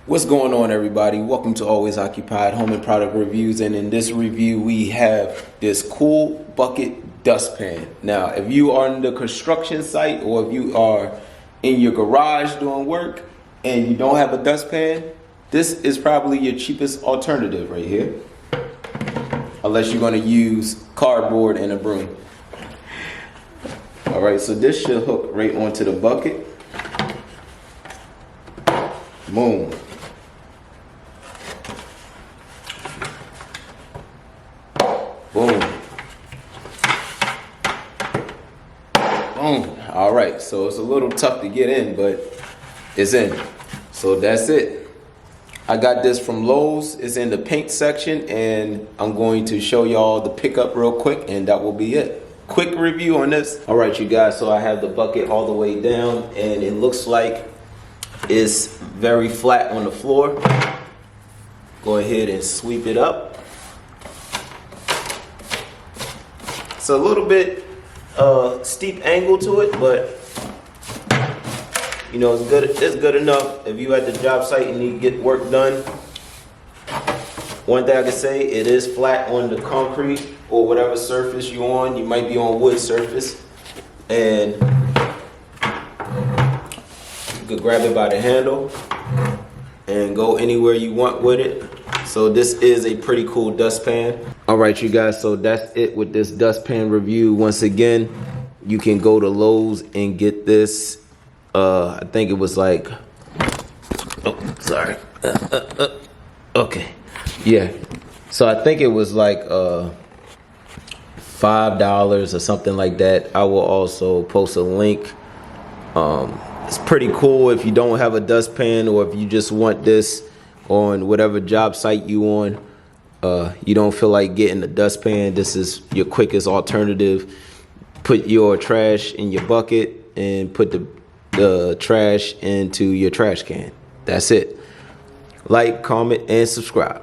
What's going on, everybody? Welcome to Always Occupied Home and Product Reviews, and in this review we have this cool bucket dustpan. Now, if you are on the construction site or if you are in your garage doing work and you don't have a dustpan, this is probably your cheapest alternative right here, unless you're going to use cardboard and a broom. All right, so this should hook right onto the bucket. Boom. Boom. Boom. All right, so it's a little tough to get in, but it's in. So that's it. I got this from Lowe's. It's in the paint section, and I'm going to show y'all the pickup real quick, and that will be it. Quick review on this. All right, you guys, so I have the bucket all the way down, and it looks like it's very flat on the floor. Go ahead and sweep it up. It's a little bit steep angle to it, but you know, it's good. It's good enough if you at the job site and need to get work done. One thing I can say, it is flat on the concrete or whatever surface you're on. You might be on wood surface, and you could grab it by the handle and go anywhere you want with it. So this is a pretty cool dustpan. All right, you guys, so that's it with this dustpan review. Once again, you can go to Lowe's and get this. I think it was like, oh, sorry. Okay, yeah. So I think it was like $5 or something like that. I will also post a link. It's pretty cool if you don't have a dustpan, or if you just want this on whatever job site you on. You don't feel like getting a dustpan. This is your quickest alternative. Put your trash in your bucket and put the trash into your trash can. That's it. Like, comment, and subscribe.